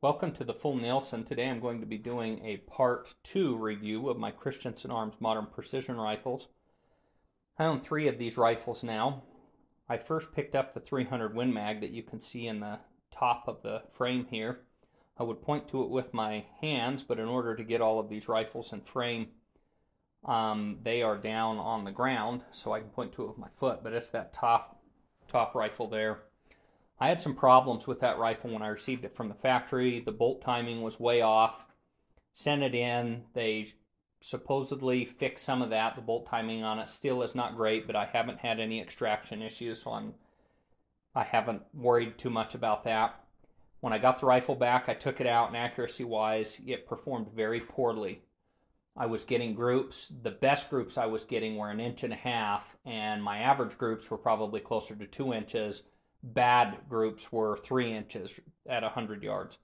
Welcome to the Full Nielsen. Today I'm going to be doing a part 2 review of my Christensen Arms Modern Precision Rifles. I own 3 of these rifles now. I first picked up the 300 Win Mag that you can see in the top of the frame here. I would point to it with my hands, but in order to get all of these rifles in frame, they are down on the ground, so I can point to it with my foot, but it's that top rifle there. I had some problems with that rifle when I received it from the factory. The bolt timing was way off. Sent it in. They supposedly fixed some of that. The bolt timing on it still is not great, but I haven't had any extraction issues, so I haven't worried too much about that. When I got the rifle back, I took it out, and accuracy-wise, it performed very poorly. I was getting groups. The best groups I was getting were 1.5 inches, and my average groups were probably closer to 2 inches. Bad groups were 3 inches at 100 yards.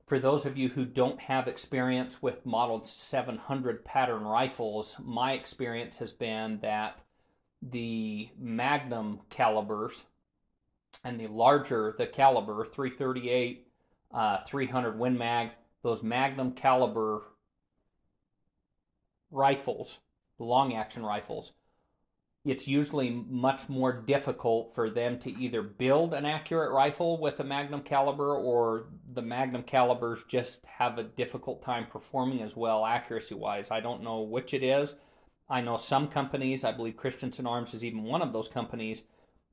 For those of you who don't have experience with Model 700 pattern rifles, my experience has been that the Magnum calibers and the larger the caliber, 338, 300 Win Mag, those Magnum caliber rifles, the long action rifles, it's usually much more difficult for them to either build an accurate rifle with a Magnum caliber, or the Magnum calibers just have a difficult time performing as well accuracy-wise. I don't know which it is. I know some companies, I believe Christensen Arms is even one of those companies,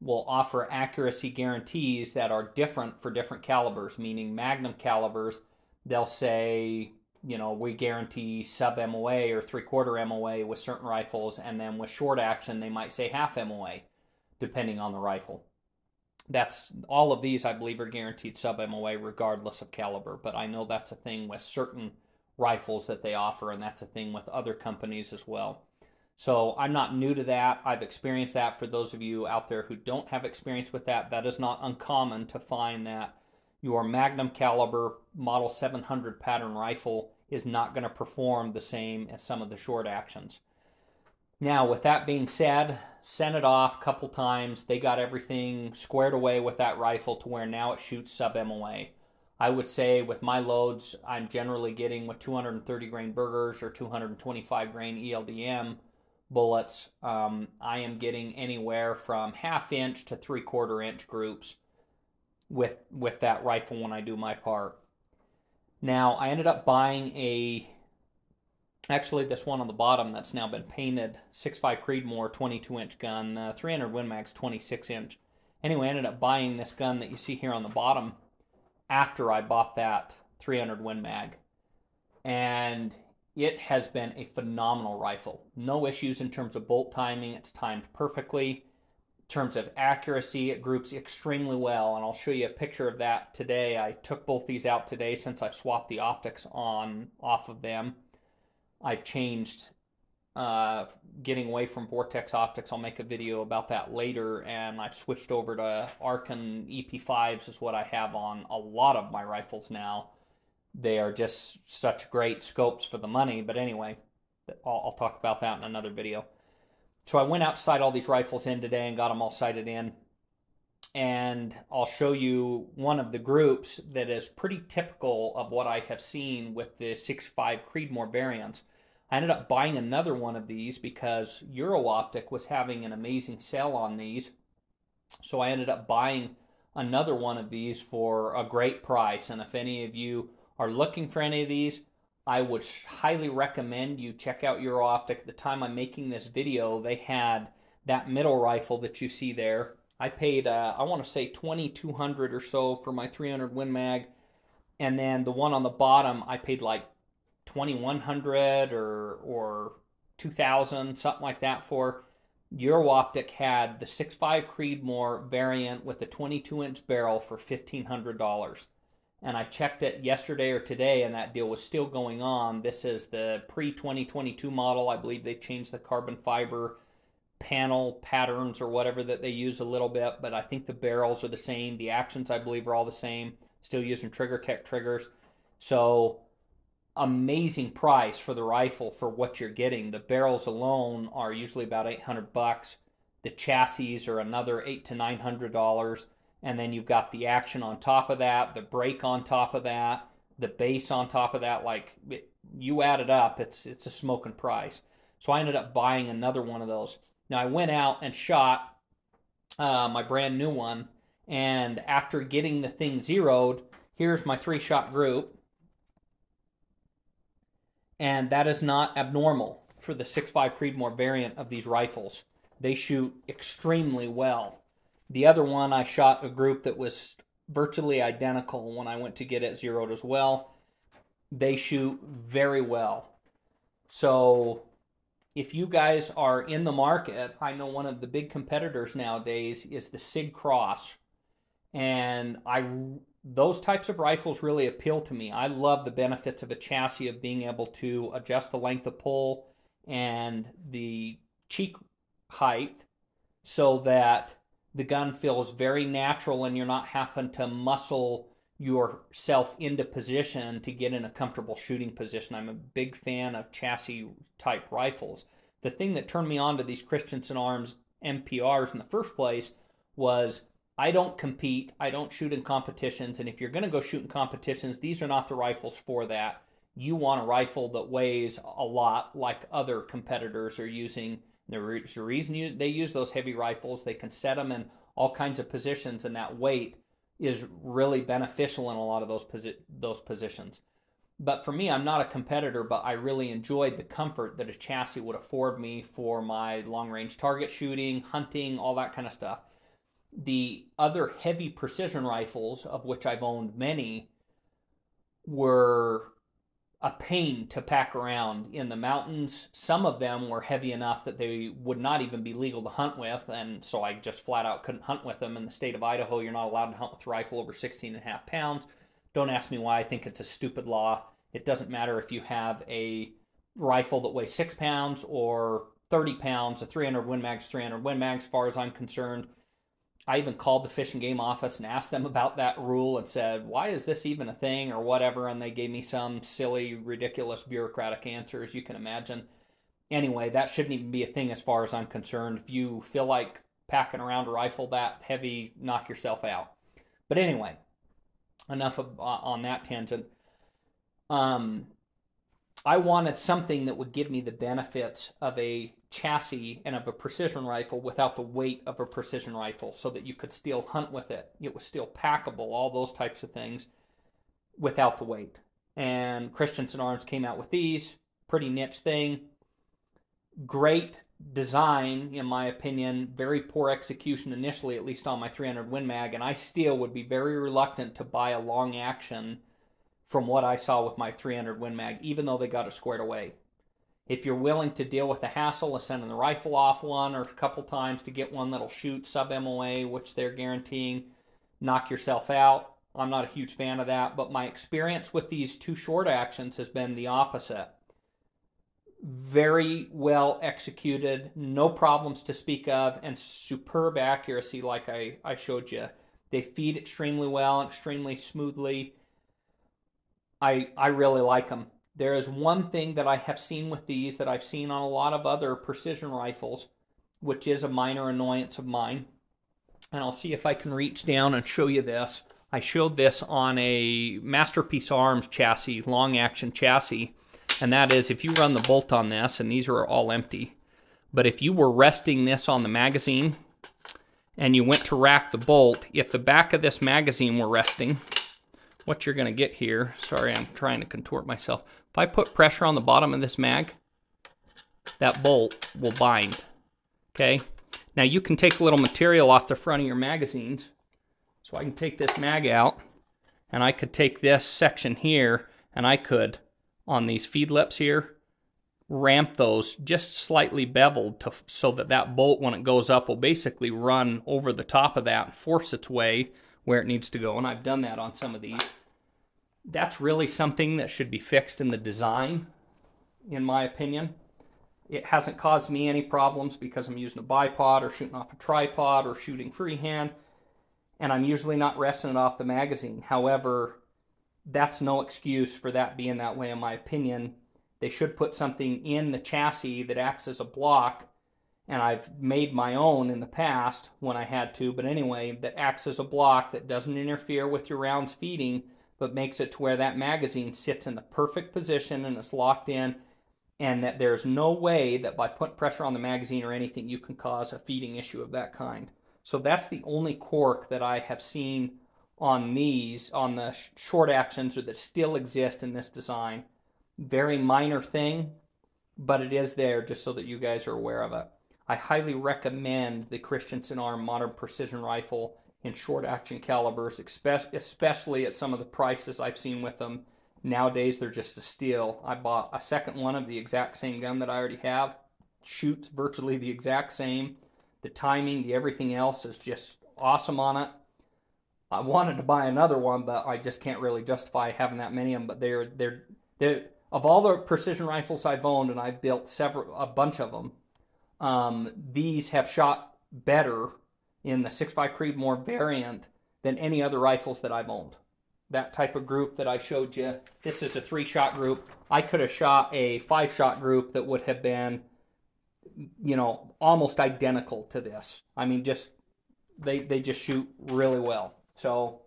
will offer accuracy guarantees that are different for different calibers, meaning Magnum calibers, they'll say, you know, we guarantee sub MOA or 3/4 MOA with certain rifles, and then with short action they might say half MOA depending on the rifle. That's all of these, I believe, are guaranteed sub MOA regardless of caliber, but I know that's a thing with certain rifles that they offer, and that's a thing with other companies as well. So I'm not new to that. I've experienced that. For those of you out there who don't have experience with that, that is not uncommon to find that your Magnum caliber Model 700 pattern rifle is not going to perform the same as some of the short actions. Now, with that being said, sent it off a couple times. They got everything squared away with that rifle to where now it shoots sub MOA. I would say with my loads, I'm generally getting with 230 grain Burgers or 225 grain ELDM bullets. I am getting anywhere from 1/2 inch to 3/4 inch groups with that rifle when I do my part. Now, I ended up buying actually this one on the bottom that's now been painted, 6.5 Creedmoor 22-inch gun, 300 Win Mag's 26-inch. Anyway, I ended up buying this gun that you see here on the bottom after I bought that 300 Win Mag. And it has been a phenomenal rifle. No issues in terms of bolt timing. It's timed perfectly. In terms of accuracy, it groups extremely well, and I'll show you a picture of that today. I took both these out today since I've swapped the optics off of them. I've changed, getting away from Vortex optics. I'll make a video about that later, and I've switched over to Arken EP5s is what I have on a lot of my rifles now. They are just such great scopes for the money, but anyway, I'll talk about that in another video. So I went out to sight all these rifles in today and got them all sighted in. And I'll show you one of the groups that is pretty typical of what I have seen with the 6.5 Creedmoor variants. I ended up buying another one of these because Euro-Optic was having an amazing sale on these. So I ended up buying another one of these for a great price. And if any of you are looking for any of these, I would highly recommend you check out Euro-Optic. At the time I'm making this video, they had that middle rifle that you see there. I paid, I want to say $2,200 or so for my 300 Win Mag. And then the one on the bottom, I paid like $2,100 or $2,000, something like that for. Euro-Optic had the 6.5 Creedmoor variant with the 22-inch barrel for $1,500. And I checked it yesterday or today, and that deal was still going on. This is the pre-2022 model. I believe they changed the carbon fiber panel patterns or whatever that they use a little bit, but I think the barrels are the same. The actions, I believe, are all the same. Still using Trigger Tech triggers. So, amazing price for the rifle for what you're getting. The barrels alone are usually about $800. The chassis are another $800 to $900. and then you've got the action on top of that, the brake on top of that, the base on top of that. Like, you add it up, it's a smoking price. So I ended up buying another one of those. Now I went out and shot my brand new one, and after getting the thing zeroed, here's my 3-shot group, and that is not abnormal for the 6.5 Creedmoor variant of these rifles. They shoot extremely well. The other one, I shot a group that was virtually identical when I went to get it zeroed as well. They shoot very well. So if you guys are in the market, I know one of the big competitors nowadays is the Sig Cross. And those types of rifles really appeal to me. I love the benefits of a chassis, of being able to adjust the length of pull and the cheek height so that the gun feels very natural and you're not having to muscle yourself into position to get in a comfortable shooting position. I'm a big fan of chassis type rifles. The thing that turned me on to these Christensen Arms MPRs in the first place was I don't compete, I don't shoot in competitions, and if you're going to go shoot in competitions, these are not the rifles for that. You want a rifle that weighs a lot, like other competitors are using. There's a reason they use those heavy rifles. They can set them in all kinds of positions, and that weight is really beneficial in a lot of those positions. But for me, I'm not a competitor, but I really enjoyed the comfort that a chassis would afford me for my long-range target shooting, hunting, all that kind of stuff. The other heavy precision rifles, of which I've owned many, were a pain to pack around in the mountains. Some of them were heavy enough that they would not even be legal to hunt with, and so I just flat out couldn't hunt with them. In the state of Idaho, you're not allowed to hunt with a rifle over 16.5 pounds. Don't ask me why. I think it's a stupid law. It doesn't matter if you have a rifle that weighs 6 pounds or 30 pounds. A 300 Win Mag's 300 Win Mag, as far as I'm concerned. I even called the Fish and Game office and asked them about that rule and said, why is this even a thing or whatever? And they gave me some silly, ridiculous, bureaucratic answer, as you can imagine. Anyway, that shouldn't even be a thing as far as I'm concerned. If you feel like packing around a rifle that heavy, knock yourself out. But anyway, enough on that tangent. I wanted something that would give me the benefits of a chassis and of a precision rifle without the weight of a precision rifle, so that you could still hunt with it. It was still packable, all those types of things, without the weight. And Christensen Arms came out with these. Pretty niche thing. Great design, in my opinion. Very poor execution initially, at least on my 300 Win Mag, and I still would be very reluctant to buy a long action from what I saw with my 300 Win Mag, even though they got it squared away. If you're willing to deal with the hassle of sending the rifle off one or a couple times to get one that'll shoot sub-MOA, which they're guaranteeing, knock yourself out. I'm not a huge fan of that, but my experience with these two short actions has been the opposite. Very well executed, no problems to speak of, and superb accuracy like I showed you. They feed extremely well and extremely smoothly. I really like them. There is one thing that I have seen with these that I've seen on a lot of other precision rifles, which is a minor annoyance of mine. And I'll see if I can reach down and show you this. I showed this on a Masterpiece Arms chassis, long action chassis. And that is, if you run the bolt on this, and these are all empty, but if you were resting this on the magazine and you went to rack the bolt, if the back of this magazine were resting, what you're going to get here, sorry, I'm trying to contort myself. If I put pressure on the bottom of this mag, that bolt will bind, okay? Now you can take a little material off the front of your magazines. So I can take this mag out, and I could take this section here, and I could, on these feed lips here, ramp those just slightly beveled so that that bolt, when it goes up, will basically run over the top of that and force its way where it needs to go. And I've done that on some of these. That's really something that should be fixed in the design, in my opinion. It hasn't caused me any problems because I'm using a bipod or shooting off a tripod or shooting freehand, and I'm usually not resting it off the magazine. However, that's no excuse for that being that way, in my opinion. They should put something in the chassis that acts as a block and I've made my own in the past when I had to, but anyway, that acts as a block that doesn't interfere with your rounds feeding, but makes it to where that magazine sits in the perfect position and it's locked in, and that there's no way that by putting pressure on the magazine or anything you can cause a feeding issue of that kind. So that's the only cork that I have seen on these, on the short actions, or that still exist in this design. Very minor thing, but it is there just so that you guys are aware of it. I highly recommend the Christensen Arm Modern Precision Rifle in short action calibers, especially at some of the prices I've seen with them. Nowadays, they're just a steal. I bought a second one of the exact same gun that I already have. Shoots virtually the exact same. The timing, the everything else is just awesome on it. I wanted to buy another one, but I just can't really justify having that many of them. But they're of all the precision rifles I've owned, and I've built a bunch of them, these have shot better in the 6.5 Creedmoor variant than any other rifles that I've owned. That type of group that I showed you, this is a 3-shot group. I could have shot a 5-shot group that would have been, you know, almost identical to this. I mean, just they just shoot really well. So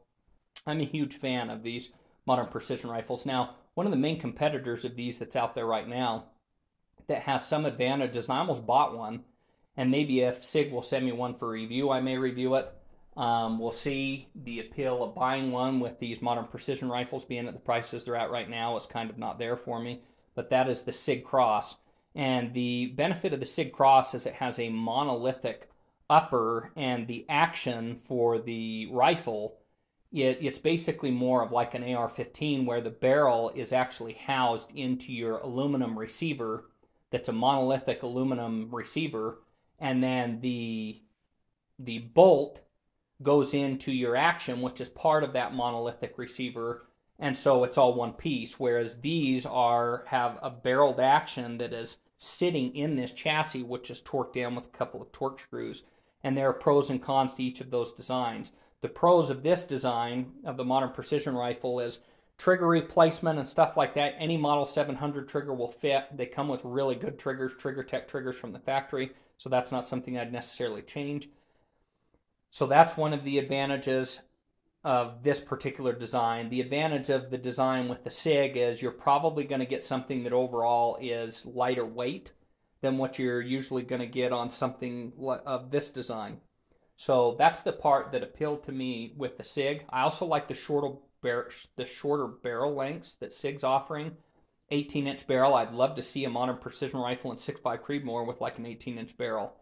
I'm a huge fan of these modern precision rifles. Now, one of the main competitors of these that's out there right now that has some advantages, and I almost bought one, and maybe if SIG will send me one for review, I may review it. We'll see. The appeal of buying one with these modern precision rifles being at the prices they're at right now is kind of not there for me, but that is the SIG Cross. And the benefit of the SIG Cross is it has a monolithic upper, and the action for the rifle, it's basically more of like an AR-15 where the barrel is actually housed into your aluminum receiver. That's a monolithic aluminum receiver, and then the bolt goes into your action, which is part of that monolithic receiver, and so it's all one piece, whereas these have a barreled action that is sitting in this chassis, which is torqued down with a couple of torque screws, and there are pros and cons to each of those designs. The pros of this design of the modern precision rifle is trigger replacement and stuff like that. Any Model 700 trigger will fit. They come with really good triggers, Trigger Tech triggers from the factory, so that's not something I'd necessarily change. So that's one of the advantages of this particular design. The advantage of the design with the SIG is you're probably going to get something that overall is lighter weight than what you're usually going to get on something of this design. So that's the part that appealed to me with the SIG. I also like the shorter barrel lengths that SIG's offering. 18-inch barrel. I'd love to see a modern precision rifle in 6.5 Creedmoor with like an 18-inch barrel.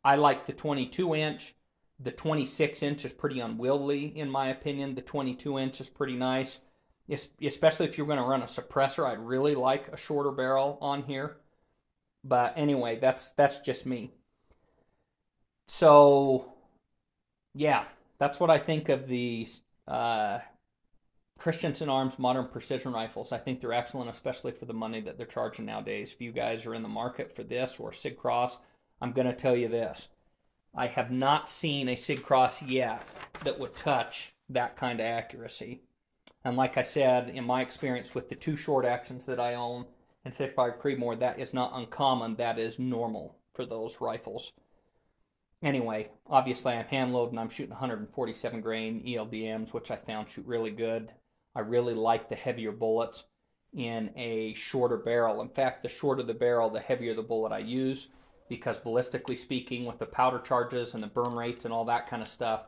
I like the 22-inch. The 26-inch is pretty unwieldy, in my opinion. The 22-inch is pretty nice, especially if you're going to run a suppressor. I'd really like a shorter barrel on here. But anyway, that's just me. So, yeah, that's what I think of the Christensen Arms Modern Precision Rifles. I think they're excellent, especially for the money that they're charging nowadays. If you guys are in the market for this or SIG Cross, I'm going to tell you this. I have not seen a SIG Cross yet that would touch that kind of accuracy. And like I said, in my experience with the 2 short actions that I own in 6.5 Creedmoor, that is not uncommon. That is normal for those rifles. Anyway, obviously I'm hand loading. I'm shooting 147 grain ELDMs, which I found shoot really good. I really like the heavier bullets in a shorter barrel. In fact, the shorter the barrel, the heavier the bullet I use, because ballistically speaking, with the powder charges and the burn rates and all that kind of stuff,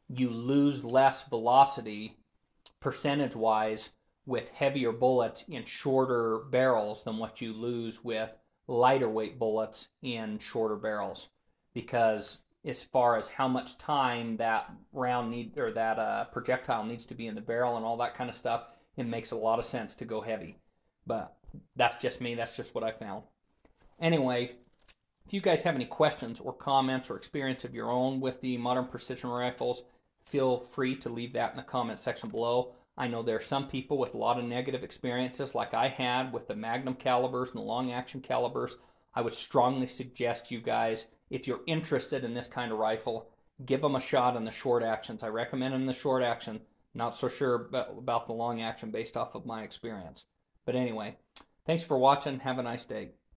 you lose less velocity percentage-wise with heavier bullets in shorter barrels than what you lose with lighter weight bullets in shorter barrels. Because as far as how much time that projectile needs to be in the barrel and all that kind of stuff, it makes a lot of sense to go heavy. But that's just me. That's just what I found. Anyway, if you guys have any questions or comments or experience of your own with the modern precision rifles, feel free to leave that in the comment section below. I know there are some people with a lot of negative experiences like I had with the Magnum calibers and the long action calibers. I would strongly suggest you guys, if you're interested in this kind of rifle, give them a shot in the short actions. I recommend them in the short action. Not so sure about the long action based off of my experience. But anyway, thanks for watching. Have a nice day.